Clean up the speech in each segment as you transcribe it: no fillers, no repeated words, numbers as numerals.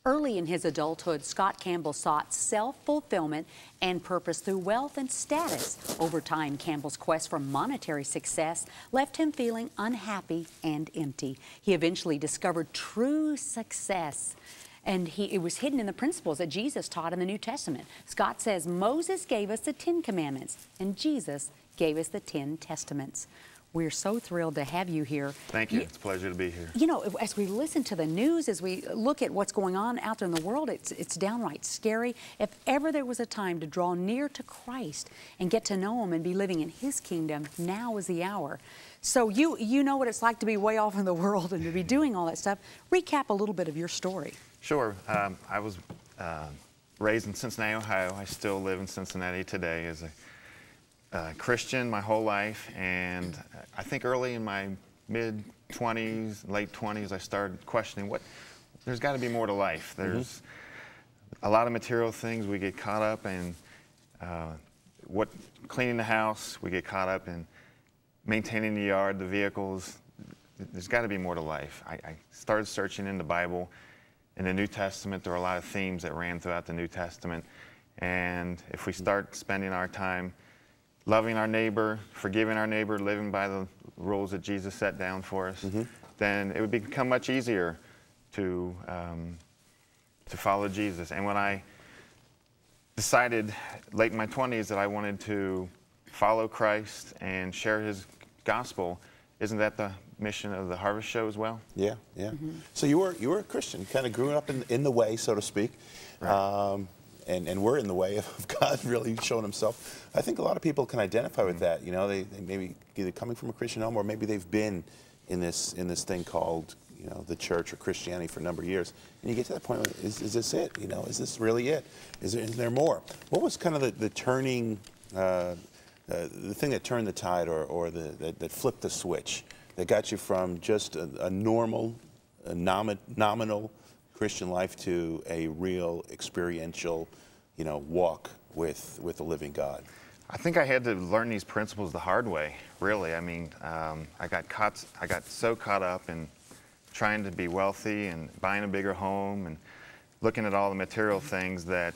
Early in his adulthood, Scott Campbell sought self-fulfillment and purpose through wealth and status. Over time, Campbell's quest for monetary success left him feeling unhappy and empty. He eventually discovered true success, and it was hidden in the principles that Jesus taught in the New Testament. Scott says Moses gave us the 10 Commandments, and Jesus gave us the 10 Testaments. We're so thrilled to have you here. Thank you. It's a pleasure to be here. You know, as we listen to the news, as we look at what's going on out there in the world, it's downright scary. If ever there was a time to draw near to Christ and get to know Him and be living in His kingdom, now is the hour. So you know what it's like to be way off in the world and to be doing all that stuff. Recap a little bit of your story. Sure. I was raised in Cincinnati, Ohio. I still live in Cincinnati today as a Christian my whole life, and I think early in my mid-20s, late 20s, I started questioning there's got to be more to life. There's a lot of material things. We get caught up in cleaning the house, we get caught up in maintaining the yard, the vehicles. There's got to be more to life. I started searching in the Bible. In the New Testament, there are a lot of themes that ran throughout the New Testament, and if we start spending our time loving our neighbor, forgiving our neighbor, living by the rules that Jesus set down for us, then it would become much easier to follow Jesus. And when I decided late in my 20s that I wanted to follow Christ and share His gospel, isn't that the mission of the Harvest Show as well? Yeah, yeah. So you were a Christian, kind of grew up in the way, so to speak. Right. And we're in the way of God really showing Himself. I think a lot of people can identify with that. You know, they maybe either coming from a Christian home or maybe they've been in this thing called, you know, the church or Christianity for a number of years. And you get to that point, is this it? You know, is this really it? Is there more? What was kind of the turning, the thing that turned the tide or that flipped the switch that got you from just a normal, nominal Christian life to a real experiential, you know, walk with the living God? I think I had to learn these principles the hard way, really. I mean, I got so caught up in trying to be wealthy and buying a bigger home and looking at all the material things that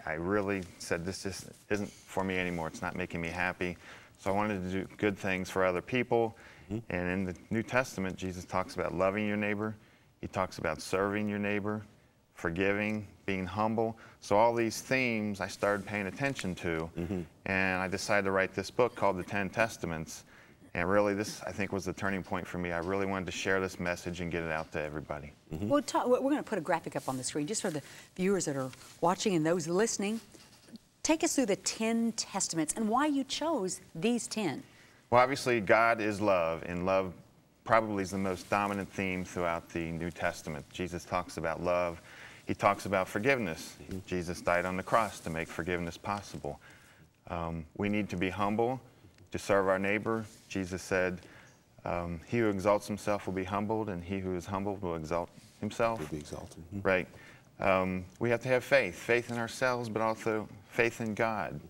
I really said, this just isn't for me anymore. It's not making me happy. So I wanted to do good things for other people. And in the New Testament, Jesus talks about loving your neighbor. He talks about serving your neighbor, forgiving, being humble. So all these themes I started paying attention to, and I decided to write this book called The 10 Testaments. And really this, I think, was the turning point for me. I really wanted to share this message and get it out to everybody. Well, we're going to put a graphic up on the screen just for the viewers that are watching and those listening. Take us through the 10 Testaments and why you chose these 10. Well, obviously, God is love, and love probably is the most dominant theme throughout the New Testament. Jesus talks about love. He talks about forgiveness. Jesus died on the cross to make forgiveness possible. We need to be humble to serve our neighbor. Jesus said, he who exalts himself will be humbled, and he who is humbled will exalt himself. Will be exalted. Right. We have to have faith in ourselves, but also faith in God.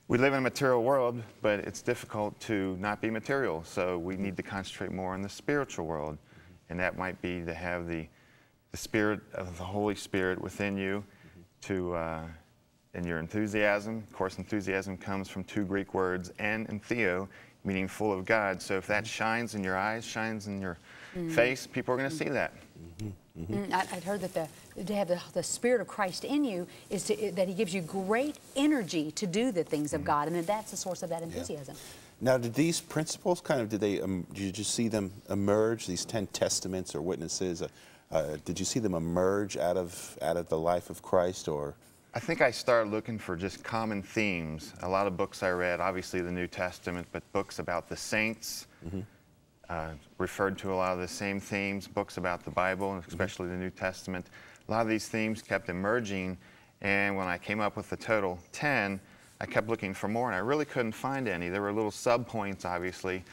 We live in a material world, but it's difficult to not be material, so we need to concentrate more on the spiritual world, and that might be to have the Spirit of the Holy Spirit within you and your enthusiasm. Of course, enthusiasm comes from two Greek words, and theo, meaning full of God. So if that shines in your eyes, shines in your face, people are going to see that. I'd heard that to have the Spirit of Christ in you is that He gives you great energy to do the things of God, and that that's the source of that enthusiasm. Now, did these principles did you just see them emerge? These 10 testaments or witnesses, did you see them emerge out of the life of Christ, or? I think I started looking for just common themes. A lot of books I read, obviously the New Testament, but books about the saints. Referred to a lot of the same themes, books about the Bible, especially the New Testament. A lot of these themes kept emerging, and when I came up with the total 10, I kept looking for more, and I really couldn't find any. There were little sub-points, obviously,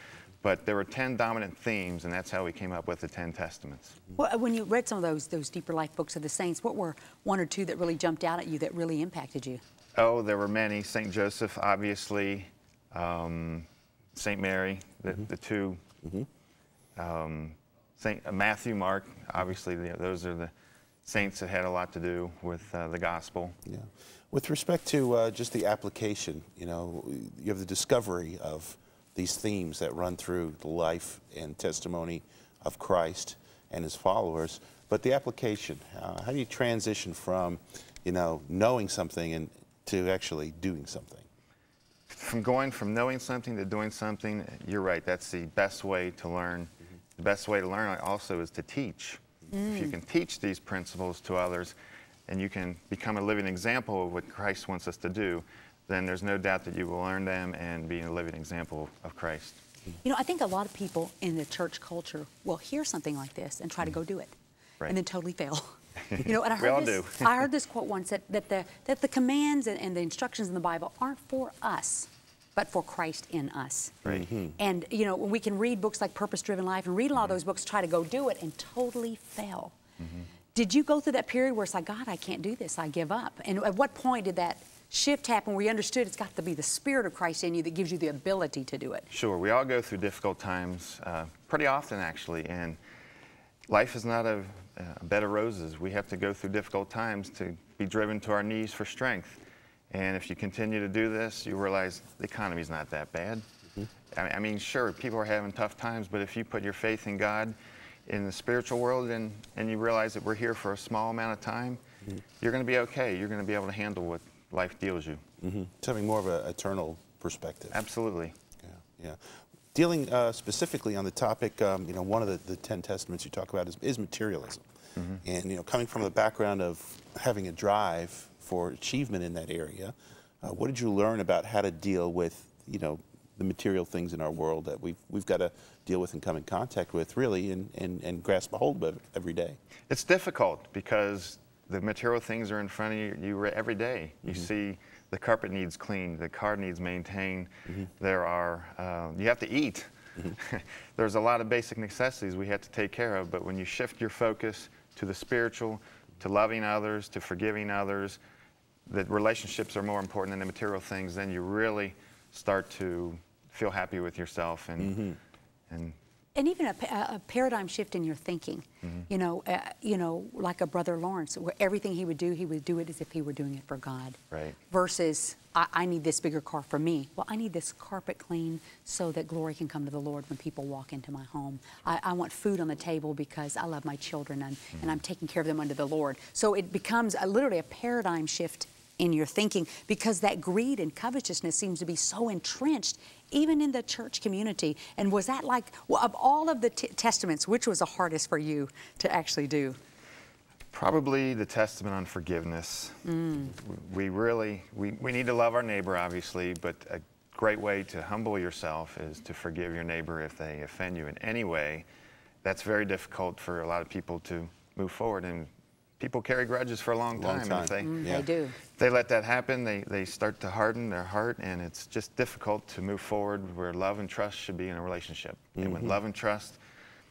but there were 10 dominant themes, and that's how we came up with the 10 Testaments. Well, when you read some of those deeper life books of the saints, what were one or two that really jumped out at you that really impacted you? Oh, there were many. St. Joseph, obviously, St. Mary, the two Matthew, Mark, obviously, those are the saints that had a lot to do with the gospel. Yeah. With respect to just the application, you know, you have the discovery of these themes that run through the life and testimony of Christ and his followers, but the application, how do you transition from, you know, knowing something and to actually doing something? From going from knowing something to doing something, you're right, that's the best way to learn. Mm-hmm. The best way to learn also is to teach. If you can teach these principles to others and you can become a living example of what Christ wants us to do, then there's no doubt that you will learn them and be a living example of Christ. You know, I think a lot of people in the church culture will hear something like this and try to go do it, and then totally fail. You know, and I heard this quote once that the commands and the instructions in the Bible aren't for us, but for Christ in us. Right. And, you know, we can read books like Purpose Driven Life and read a lot of those books, try to go do it, and totally fail. Did you go through that period where it's like, God, I can't do this, I give up? And at what point did that shift happen where you understood it's got to be the Spirit of Christ in you that gives you the ability to do it? Sure. We all go through difficult times pretty often, actually, and life is not a bed of roses. We have to go through difficult times to be driven to our knees for strength. And if you continue to do this, you realize the economy's not that bad. I mean, sure, people are having tough times, but if you put your faith in God, in the spiritual world, and you realize that we're here for a small amount of time, you're going to be okay. You're going to be able to handle what life deals you. It's having more of an eternal perspective. Absolutely. Yeah. Dealing specifically on the topic, you know, one of the 10 Testaments you talk about is materialism. And, you know, coming from the background of having a drive for achievement in that area, what did you learn about how to deal with, you know, the material things in our world that we've got to deal with and come in contact with, really, and grasp a hold of every day? It's difficult because the material things are in front of you every day. You see the carpet needs cleaned, the car needs maintained, there are, you have to eat. There's a lot of basic necessities we have to take care of, but when you shift your focus to the spiritual, to loving others, to forgiving others, that relationships are more important than the material things, then you really start to feel happy with yourself and even a paradigm shift in your thinking. You know, like a Brother Lawrence, where everything he would do it as if he were doing it for God. Right. Versus, I need this bigger car for me. Well, I need this carpet clean so that glory can come to the Lord when people walk into my home. I want food on the table because I love my children and I'm taking care of them under the Lord. So it becomes literally a paradigm shift in your thinking, because that greed and covetousness seems to be so entrenched even in the church community. And was that like, well, of all of the testaments, which was the hardest for you to actually do? Probably the testament on forgiveness. We need to love our neighbor, obviously, but a great way to humble yourself is to forgive your neighbor if they offend you in any way. That's very difficult for a lot of people to move forward, and people carry grudges for a long time. And if they do. They let that happen, they start to harden their heart, and it's just difficult to move forward where love and trust should be in a relationship. And when love and trust,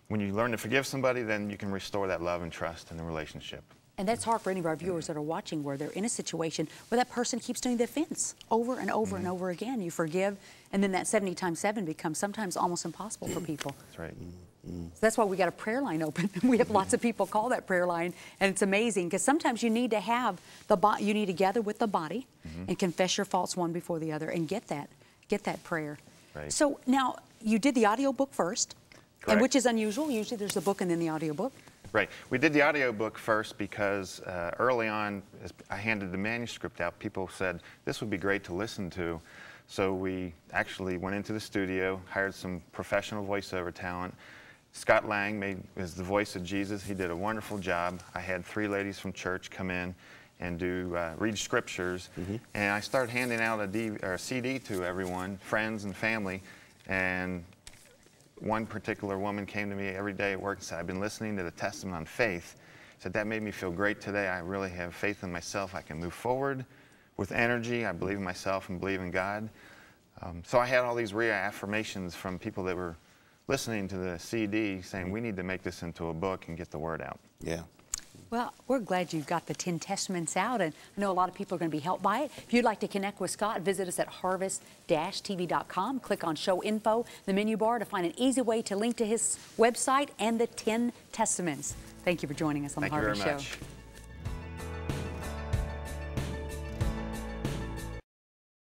when you learn to forgive somebody, then you can restore that love and trust in the relationship. And that's hard for any of our viewers that are watching, where they're in a situation where that person keeps doing the offense over and over and over again. You forgive, and then that 70 times 7 becomes sometimes almost impossible for people. That's right. So that's why we got a prayer line open. We have lots of people call that prayer line, and it's amazing because sometimes you need to have you need to gather with the body and confess your faults one before the other and get that prayer. Right. So now you did the audio book first, Correct. which is unusual. Usually there's a book and then the audio book. Right. We did the audio book first because early on, as I handed the manuscript out, people said this would be great to listen to. So we actually went into the studio, hired some professional voiceover talent. Scott Lang is the voice of Jesus. He did a wonderful job. I had 3 ladies from church come in and read scriptures. And I started handing out a CD to everyone, friends and family. And one particular woman came to me every day at work and said, I've been listening to the Testament on Faith. Said, that made me feel great today. I really have faith in myself. I can move forward with energy. I believe in myself and believe in God. So I had all these reaffirmations from people that were listening to the CD saying, we need to make this into a book and get the word out. Yeah. Well, we're glad you got the 10 Testaments out, and I know a lot of people are going to be helped by it. If you'd like to connect with Scott, visit us at harvest-tv.com. Click on Show Info, the menu bar, to find an easy way to link to his website and the 10 Testaments. Thank you for joining us on The Harvest Show. Thank you very much.